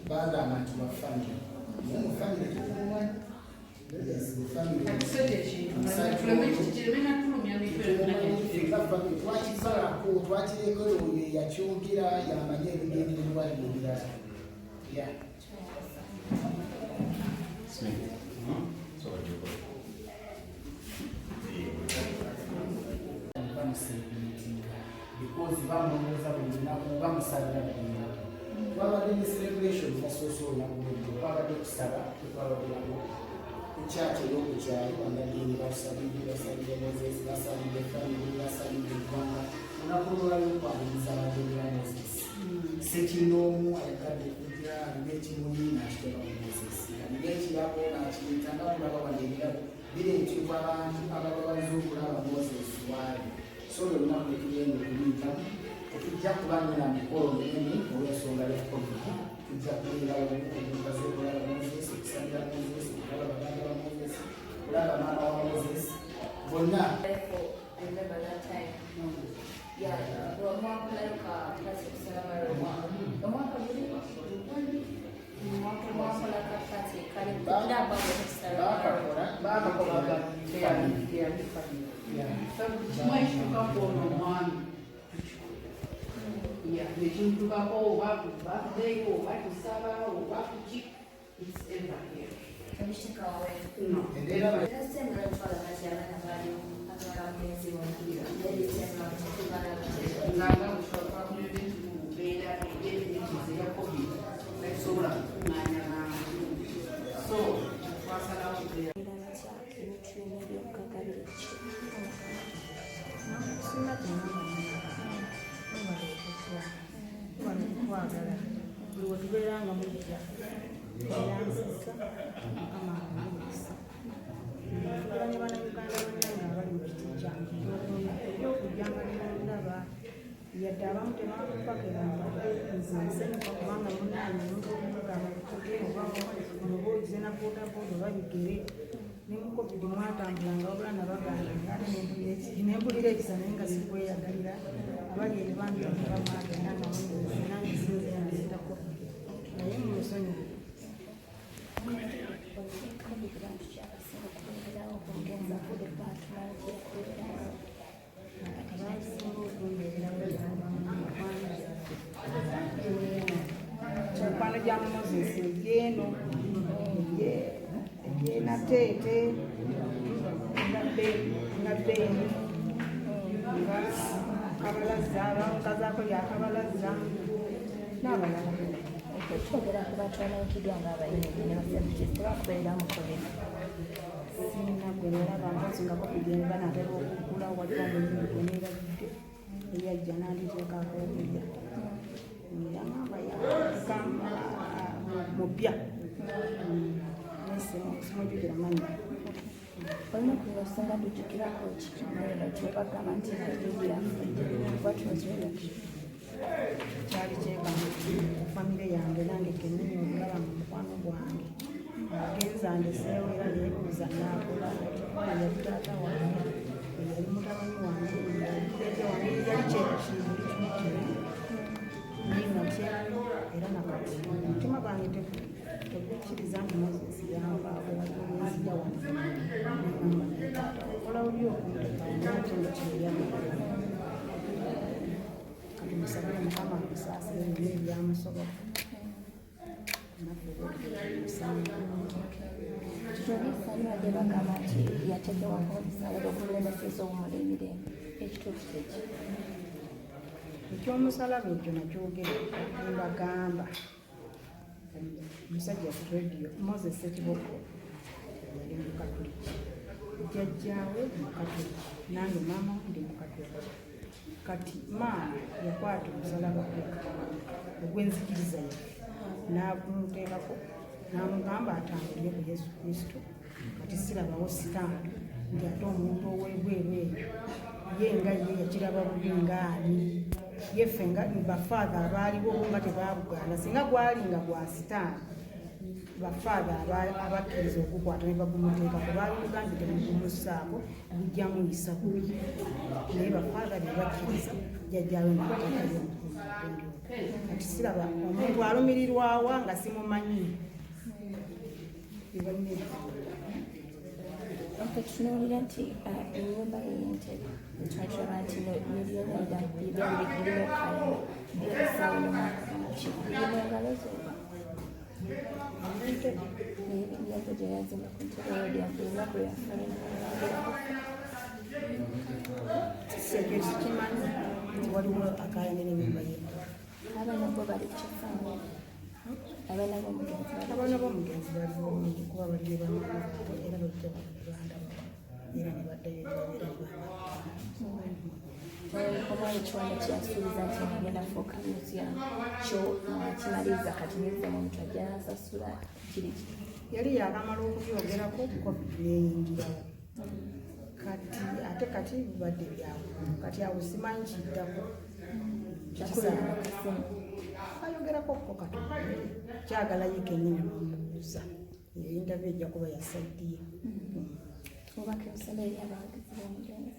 bagamba nti wa family naye mu family tetumanyi twakisalako twakireko oyo yakyogera yamanye ebigendererwa ebirala because bamulowooza buli lunaku bamusalira buli lunaku twabadde ne celebration nasoose olunaku lwejjo twabadde kusaba tetwabaddeako kukyaki ey'okukyalo banadini basalire Moses basalire family basalire eggwanga olunaku olwalayo kwabiriza bagendera Moses sekinoomu ayagadde kujja ng'ekimuli n'akiteka mu Moses ng'ekirabo n'akireeta nga kulaba wano ebirabo bireetebwa abantu ababa bazze okulaba Moses waali so olunaku lwetugenda okuyitamu tetujja kubanyina mikolo minene olw'ensonga ya covid tujja kubeerawo obuka z'okulaba Moses okusalira Moses okulaba baganda ba Moses okulaba maama wa Moses bonna nembulira ekisa naye nga sikweyagalira bali ebibantu bamagenda nange sinzeyaleetako naye mumusonyi mikwano gya Moses egyeno egyenateete nga Beni nga Kabalaza abamukazaako lyakabalaza n'abalala twogera ku bantu banayikiddwa ng'abayimbi ne basabikisi tebakubeera mu covid sinagwerera bampozi nga bakugenda banatera okugula waliwo omulimi gweneerabidde eyajja nanditeekako okulya yangamba yakama mupya simujjukira mannya olina okuba osinga tujjukirako kikimuleno kyobagamba nti nabyaffe kyali kyekama famire yange nange kenyini okulaba mu mukwano gwange agenza ndeseewo era neebuuza nakola yali taata wange yali mutabani wange yaliteete wange yali kyekimuli kimukire naye nga kyali era nakati omutima gwange tegukkiriza nti Moses yanvaako wazija wange taata okola oli okuntekaaati nga kyeyagala kati musabire Mukama akusaasire bino ebyamusobola kitoliisanibadde bagamba nti yateekewako obusale bw'okulemeseza obumula emirembe ekituufu eki ekyomusalaba ekyo nakyogera nembagamba omusajja ku radio Moses Sekiboko yali mukatoliki jjajjaawe mukatoliki nange maama ndi mukatoliki kati maama yakwata omusalaba ogw'enzikiriza yaffe n'akumuteekako n'amugamba atambulire ku Yesu Kristo kati sirabawo sitambu nti ate omuntu ow'ebweru eyo ye nga ye yakiraba bubi ngaani yeffe nga bafaatha abaaliwo nga tebabugaana singa gwali nga gwa sitaani bafaatha abakkiriza okukwata ne bagumuteekako baabimugambye temugumusaako bujja muyisa bubi naye bafaatha be bakkiriza jjajjaawe nateekayo kati siraba omuntu alumirirwawa nga simumanyi tutunuulira nti ennyumba y'entebe twakiraba nti nebyolonda byali birimu kalema byebisaawo nomwaka birina engalo zonna yako gye yazimba ku ntebe olunaku lwafalema ekyo kikimanyi nti waliwo akaayinira ennyumba ye abaana bo bali kukifaananyi abaana b'omugenzi abaana b'omugenzi bali bulungi kuba badde bamato era bajja baganda era ne baddayo era omwami kiwanda kyeyasuubiza nti agenda fuuka museum kyo kimaliriza kati nezemu omuntu ajja nasasula kiri yali yakamala okubyogerako covid neyingirawo kati bibadde byawo kati awo simanyi kiddako ayogerako ko Katonda kyagala ye kennyini bamubuuza eyintabi ejja kuba yasaidiye obaka ebisale eri abawagizi b'omugenzi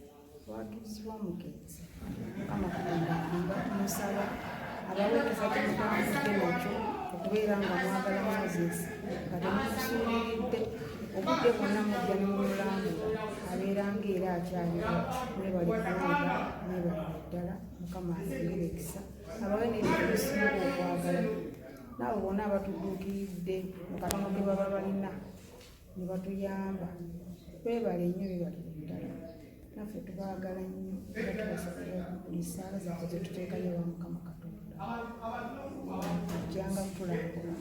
abawagizi b'omugenzi mukama Katonda musaba abaweereza kyemutambudde nakyo okubeera nga mwagala Moses nga temusuuliridde obudde bwonna mujja ne mumulambula abeera ng'era akyaliwo mwebale kuwulira mwebalire ddala mukama ayongere ekisa abawe n'ebintu bisinga okwagala nabo bonna abatudduukiridde mu katono ke baba balina ne batuyamba bebale nnyo bebalire ddala naffe tubaagala nnyo era tubasabira buli ssaala zaffe ze tuteekayo ewa mukama Katonda ajjanga kutulambula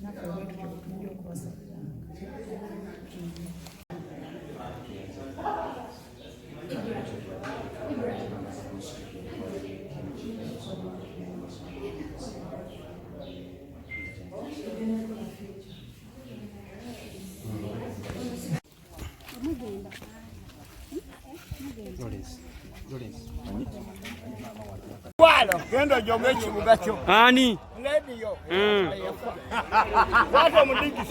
naffe bwetutyo bwetujja okubasabiranga Walo, kendo jonge chibuga cho. Ani? Radio. Watu mudigi.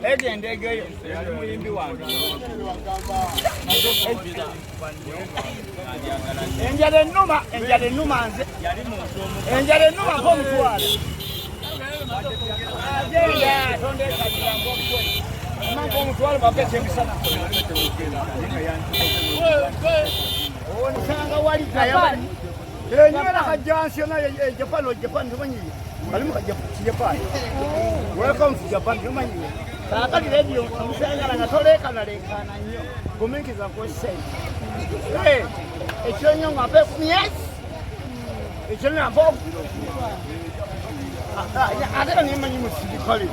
Ege ndege yo. Yali muyimbi wange. Enjale numa nze. Enjale numa ko mutwala. Ajenda tonde kajira ngomwe. Mako mutwala bakete bisana. Oni sanga wali Japan. Nyala kajansi na Japan tumanyi. Balimu ka Japan. Welcome to Japan tumanyi. Kakati radio musanga ngatoleka na lekana nnyo. Guminkiza ko sei. Ekyo nnyo ngape yes. Ekyo nabo. Ate ni manyi musibikali.